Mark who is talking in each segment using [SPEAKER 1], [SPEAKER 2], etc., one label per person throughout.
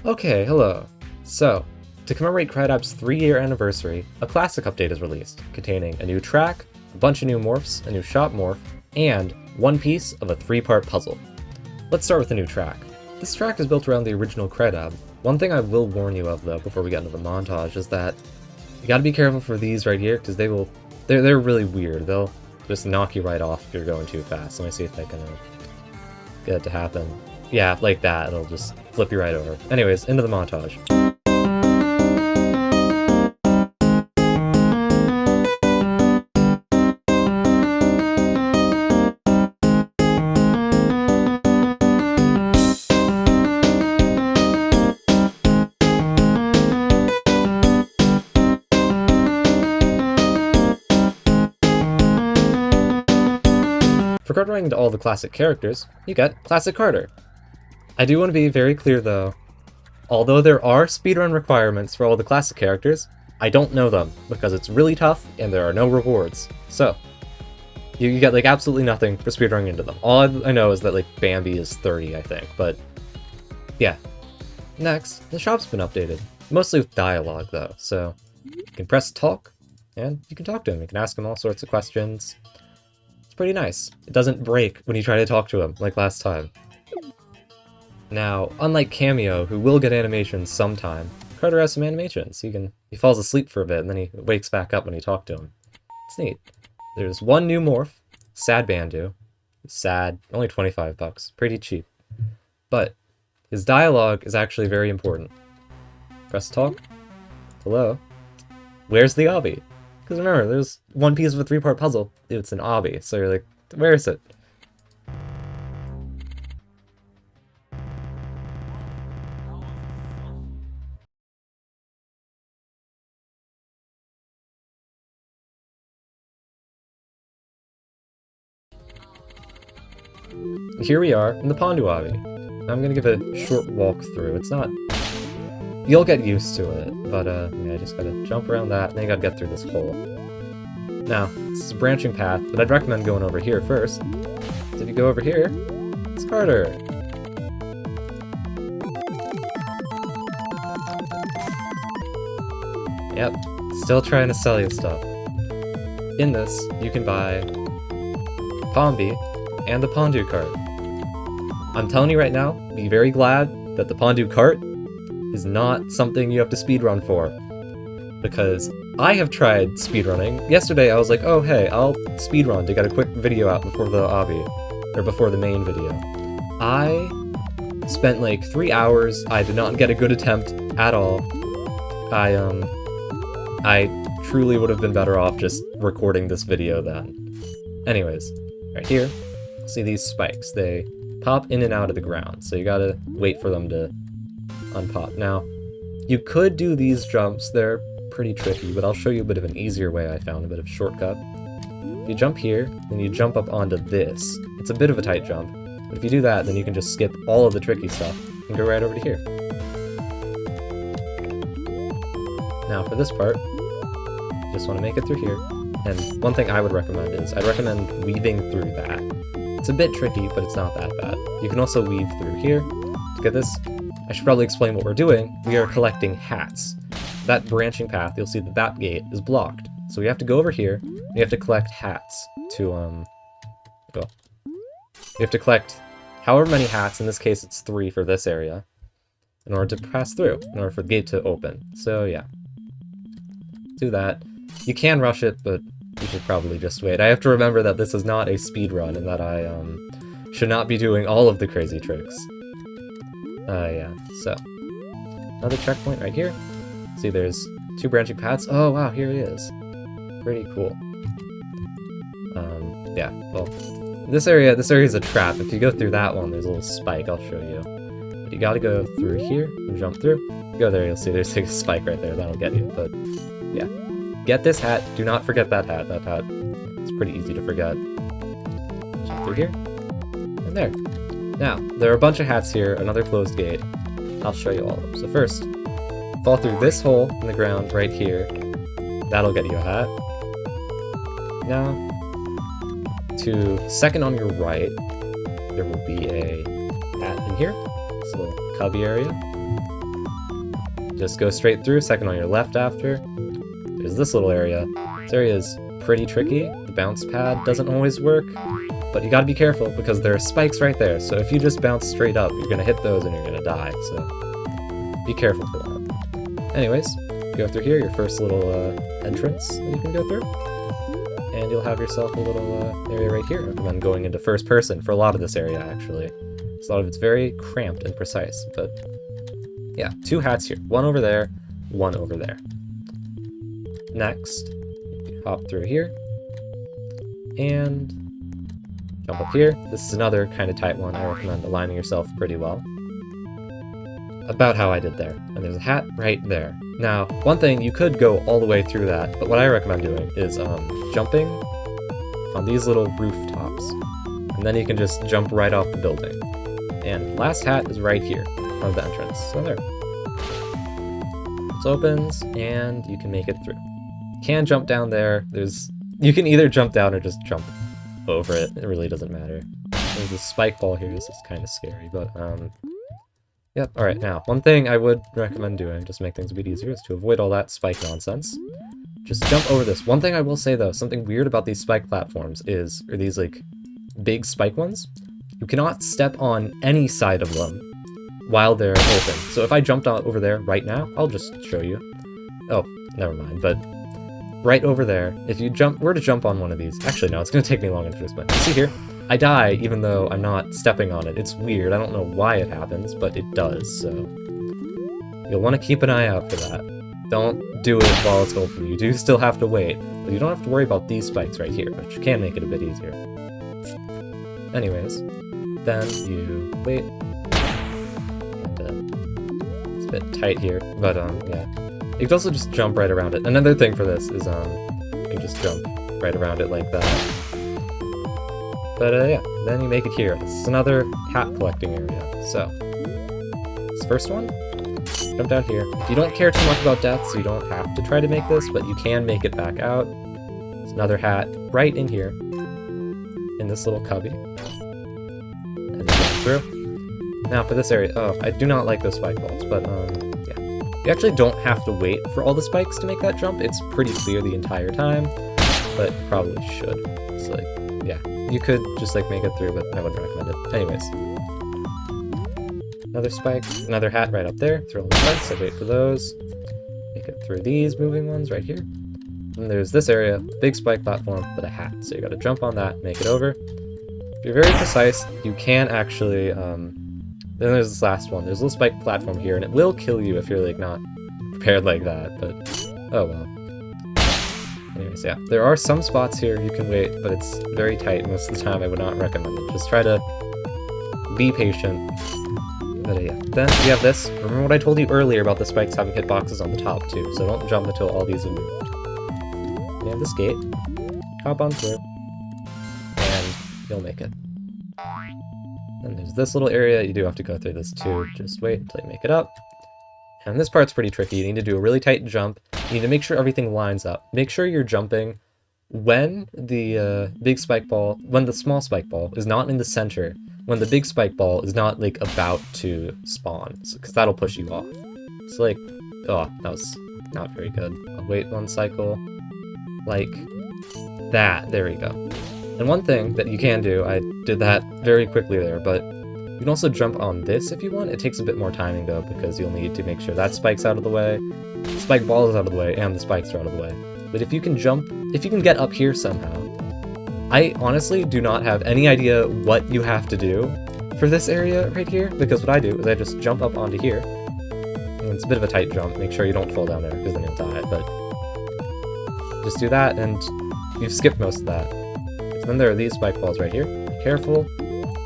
[SPEAKER 1] Okay, hello. So, to commemorate CredApp's 3-year anniversary, a classic update is released, containing a new track, a bunch of new morphs, a new shop morph, and one piece of a 3-part puzzle. Let's start with the new track. This track is built around the original CredApp. One thing I will warn you of, though, before we get into the montage, is that you gotta be careful for these right here, because they're really weird. They'll just knock you right off if you're going too fast. Let me see if I can get it to happen. Yeah, like that, it'll just flip you right over. Anyways, into the montage. For card running to all the classic characters, you get Classic Carter. I do want to be very clear though, although there are speedrun requirements for all the classic characters, I don't know them, because it's really tough and there are no rewards. So, you get like absolutely nothing for speedrunning into them. All I know is that like Bambi is 30, I think, but yeah. Next, the shop's been updated, mostly with dialogue though, so you can press talk, and you can talk to him. You can ask him all sorts of questions. It's pretty nice. It doesn't break when you try to talk to him, like last time. Now, unlike Cameo, who will get animations sometime, Carter has some animations. He falls asleep for a bit, and then he wakes back up when you talk to him. It's neat. There's one new morph, Sad Bandu. Sad, only 25 bucks, pretty cheap. But his dialogue is actually very important. Press talk. Hello. Where's the Obby? Because remember, there's one piece of a 3-part puzzle. It's an Obby, so you're like, where is it? Here we are in the Pondu Obby. I'm gonna give a short walkthrough. It's not... You'll get used to it, but yeah, I just gotta jump around that, and then you gotta get through this hole. Now, this is a branching path, but I'd recommend going over here first. So if you go over here, it's Carter. Yep, still trying to sell you stuff. In this, you can buy Bambi and the Pondu cart. I'm telling you right now, be very glad that the Pondu cart is not something you have to speedrun for. Because I have tried speedrunning. Yesterday I was like, oh hey, I'll speedrun to get a quick video out before the obby, or before the main video. I spent like 3 hours, I did not get a good attempt at all. I truly would have been better off just recording this video then. Anyways, right here, see these spikes. They pop in and out of the ground, so you gotta wait for them to unpop. Now, you could do these jumps, they're pretty tricky, but I'll show you a bit of an easier way I found, a bit of a shortcut. If you jump here, then you jump up onto this. It's a bit of a tight jump, but if you do that, then you can just skip all of the tricky stuff and go right over to here. Now for this part, you just want to make it through here, and one thing I would recommend is, I'd recommend weaving through that. It's a bit tricky, but it's not that bad. You can also weave through here. To get this, I should probably explain what we're doing. We are collecting hats. That branching path, you'll see that that gate is blocked. So we have to go over here, and you have to collect hats to, go. You have to collect however many hats, in this case it's 3 for this area, in order to pass through, in order for the gate to open. So yeah. Do that. You can rush it, but you should probably just wait. I have to remember that this is not a speed run, and that I, should not be doing all of the crazy tricks. Yeah, so. Another checkpoint right here. See, there's 2 branching paths. Oh, wow, here he is. Pretty cool. Yeah, well, this area is a trap. If you go through that one, there's a little spike, I'll show you. But you gotta go through here and jump through. Go there, you'll see there's a spike right there, that'll get you, but yeah. Get this hat, do not forget that hat. That hat is pretty easy to forget. Jump through here, and there. Now, there are a bunch of hats here, another closed gate. I'll show you all of them. So first, fall through this hole in the ground right here. That'll get you a hat. Now, to second on your right, there will be a hat in here. This little cubby area. just go straight through, second on your left after. There's this little area. This area is pretty tricky. The bounce pad doesn't always work, but you gotta be careful because there are spikes right there, so if you just bounce straight up, you're gonna hit those and you're gonna die, so be careful for that. Anyways, go through here, your first little entrance that you can go through, and you'll have yourself a little area right here. I recommend going into first person for a lot of this area, actually. A lot of it's very cramped and precise, but yeah, 2 hats here. 1 over there, 1 over there. Next, you hop through here, and jump up here. This is another kind of tight one. I recommend aligning yourself pretty well. About how I did there. And there's a hat right there. Now, one thing, you could go all the way through that, but what I recommend doing is jumping on these little rooftops. And then you can just jump right off the building. And last hat is right here, in front of the entrance. So there. It opens, and you can make it through. You can jump down there. You can either jump down or just jump over it. It really doesn't matter. There's this spike ball here. This is kind of scary, but yep. Alright, now, one thing I would recommend doing, just to make things a bit easier, is to avoid all that spike nonsense. Just jump over this. One thing I will say, though, something weird about these spike platforms is, or these, like, big spike ones, you cannot step on any side of them while they're open. So if I jumped over there right now, I'll just show you. Oh, never mind, but right over there, if you were to jump on one of these, actually no, it's going to take me longer to explain. You see here, I die even though I'm not stepping on it. It's weird, I don't know why it happens, but it does, so you'll want to keep an eye out for that. Don't do it while it's open. You do still have to wait, but you don't have to worry about these spikes right here, which can make it a bit easier. Anyways, then you wait, and it's a bit tight here, but yeah. You can also just jump right around it. Another thing for this is you can just jump right around it like that. But yeah, then you make it here. This is another hat collecting area. So, this first one, jump down here. If you don't care too much about deaths, you don't have to try to make this, but you can make it back out. There's another hat right in here, in this little cubby. As you go through. Now for this area, oh, I do not like those spike balls, but yeah. You actually don't have to wait for all the spikes to make that jump. It's pretty clear the entire time, but you probably should. It's like, yeah, you could just like make it through, but I wouldn't recommend it. Anyways. Another spike, another hat right up there. Throw all the spikes, so wait for those. Make it through these moving ones right here. And there's this area, big spike platform, but a hat. So you gotta jump on that, make it over. If you're very precise, you can actually, then there's this last one. There's a little spike platform here, and it will kill you if you're like not prepared like that, but oh well. Anyways, yeah, there are some spots here you can wait, but it's very tight most of the time. I would not recommend it. Just try to be patient. But yeah, then we have this. Remember what I told you earlier about the spikes having hitboxes on the top too, so don't jump until all these are moved. You have this gate, hop on through, and you'll make it. Then there's this little area, you do have to go through this too, just wait until you make it up. And this part's pretty tricky, you need to do a really tight jump, you need to make sure everything lines up. Make sure you're jumping when the big spike ball, when the small spike ball is not in the center, when the big spike ball is not like about to spawn, because that'll push you off. So like, oh, that was not very good. I'll wait one cycle, like that, there we go. And one thing that you can do, I did that very quickly there, but you can also jump on this if you want. It takes a bit more timing though, because you'll need to make sure that spike's out of the way, the spike ball is out of the way, and the spikes are out of the way. But if you can jump, if you can get up here somehow, I honestly do not have any idea what you have to do for this area right here, because what I do is I just jump up onto here, and it's a bit of a tight jump, make sure you don't fall down there, because then you'll die, but just do that, and you've skipped most of that. So then there are these spike balls right here, be careful,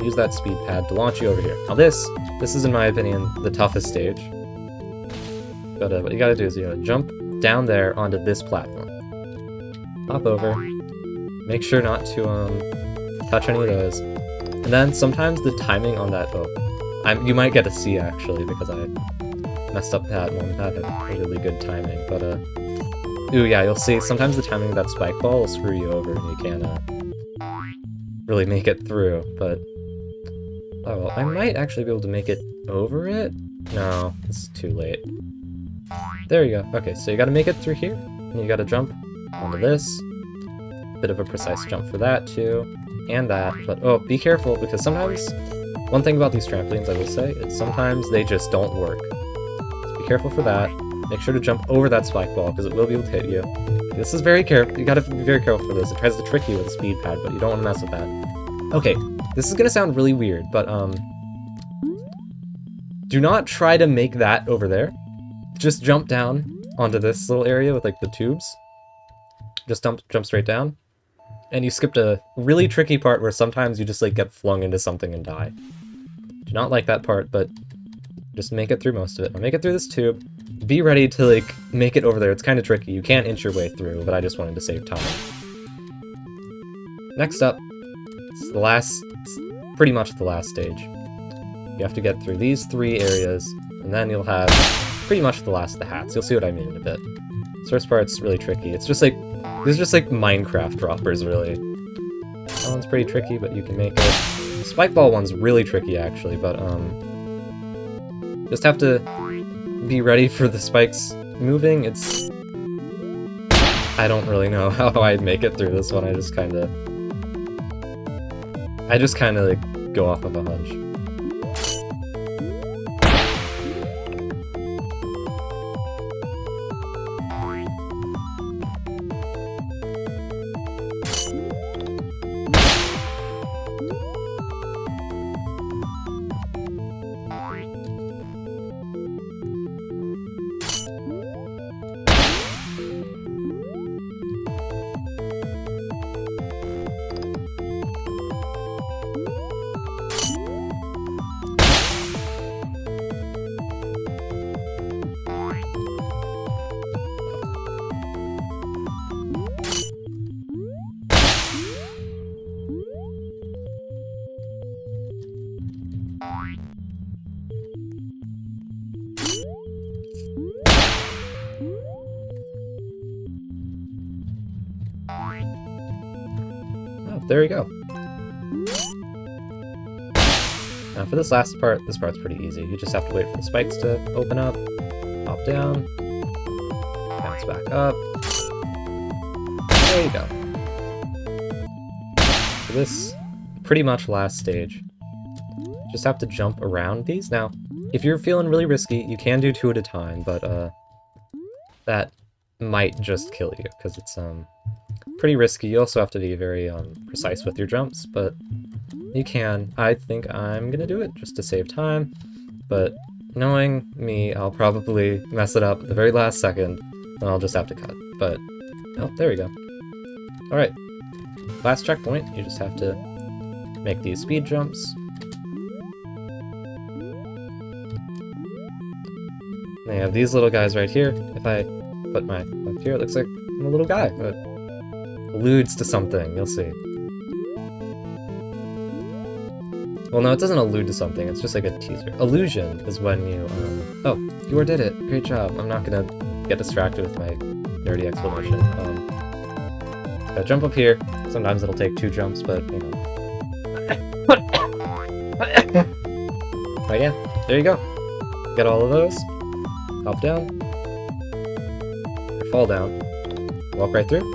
[SPEAKER 1] use that speed pad to launch you over here. Now this is in my opinion the toughest stage, but what you gotta do is you gotta jump down there onto this platform, hop over, make sure not to touch any of those, and then sometimes the timing on that, you might get a C actually, because I messed up that one, that had really good timing, but ooh yeah, you'll see sometimes the timing of that spike ball will screw you over and you can't really make it through, but oh well, I might actually be able to make it over it? No, it's too late. There you go. Okay, so you gotta make it through here, and you gotta jump onto this. Bit of a precise jump for that, too. And that, but oh, be careful, because sometimes, one thing about these trampolines I will say, is sometimes they just don't work. So be careful for that. Make sure to jump over that spike ball, because it will be able to hit you. This is very careful, you gotta be very careful for this. It tries to trick you with a speed pad, but you don't want to mess with that. Okay, this is gonna sound really weird, but do not try to make that over there. Just jump down onto this little area with like the tubes. Just jump straight down. And you skipped a really tricky part where sometimes you just like get flung into something and die. Do not like that part, but just make it through most of it. Now make it through this tube. Be ready to like make it over there. It's kind of tricky. You can't inch your way through, but I just wanted to save time. Next up, it's pretty much the last stage. You have to get through these 3 areas, and then you'll have pretty much the last of the hats. You'll see what I mean in a bit. This first part's really tricky. It's just like, these are just like Minecraft droppers, really. That one's pretty tricky, but you can make it. The spike ball one's really tricky, actually, but just have to be ready for the spikes moving. I don't really know how I'd make it through this one. I just kind of like go off of a hunch. There we go. Now for this last part, this part's pretty easy. You just have to wait for the spikes to open up, hop down, bounce back up. There you go. For this pretty much last stage, just have to jump around these. Now, if you're feeling really risky, you can do 2 at a time, but that might just kill you, because it's pretty risky. You also have to be very precise with your jumps, but you can. I think I'm gonna do it just to save time, but knowing me, I'll probably mess it up at the very last second, and I'll just have to cut. But, oh, there we go. Alright, last checkpoint, you just have to make these speed jumps. And I have these little guys right here. If I put my left here, it looks like I'm a little guy, but alludes to something, you'll see. Well, no, it doesn't allude to something, it's just like a teaser. Illusion is when you, oh, you did it, great job. I'm not gonna get distracted with my nerdy explanation. Gotta jump up here, sometimes it'll take 2 jumps, but, you know. But yeah, there you go. Get all of those, hop down, or fall down, walk right through.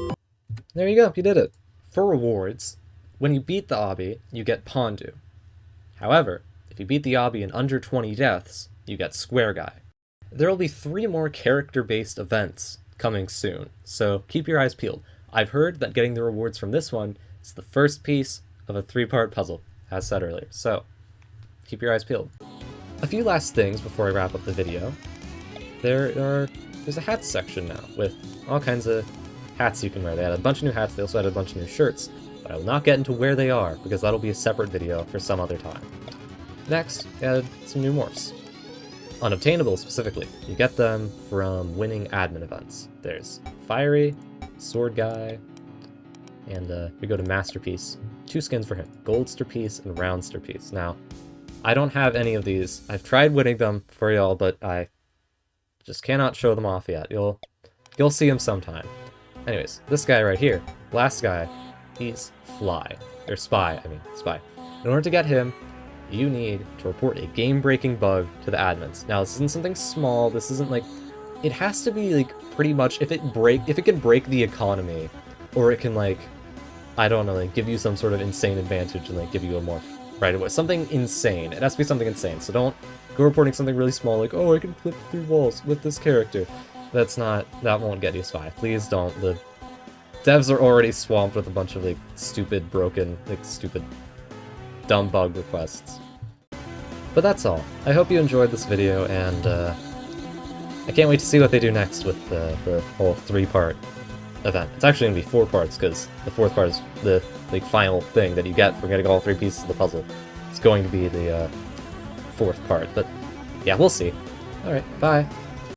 [SPEAKER 1] There you go, you did it. For rewards, when you beat the Obby, you get Pondu. However, if you beat the Obby in under 20 deaths, you get Square Guy. There will be 3 more character-based events coming soon, so keep your eyes peeled. I've heard that getting the rewards from this one is the first piece of a 3-part puzzle, as said earlier, so keep your eyes peeled. A few last things before I wrap up the video. There's a hats section now, with all kinds of hats you can wear. They had a bunch of new hats, they also had a bunch of new shirts, but I will not get into where they are, because that'll be a separate video for some other time. Next, added some new morphs. Unobtainable, specifically. You get them from winning admin events. There's Firey, Sword Guy, and we go to Masterpiece. 2 skins for him, Goldster Piece and Roundster Piece. Now, I don't have any of these. I've tried winning them for y'all, but I just cannot show them off yet. You'll see them sometime. Anyways, this guy right here, last guy, he's Spy. In order to get him, you need to report a game-breaking bug to the admins. Now, this isn't something small, this isn't like it has to be, like, pretty much, if it can break the economy, or it can, like, I don't know, like, give you some sort of insane advantage and, like, give you a morph right away. Something insane. It has to be something insane, so don't go reporting something really small, like, oh, I can flip through walls with this character. That won't get you SPI. Please don't. The devs are already swamped with a bunch of, like, stupid, broken, like, stupid, dumb bug requests. But that's all. I hope you enjoyed this video, and, I can't wait to see what they do next with the whole 3-part event. It's actually going to be 4 parts, because the 4th part is the, like, final thing that you get for getting all 3 pieces of the puzzle. It's going to be the, 4th part, but yeah, we'll see. Alright, bye.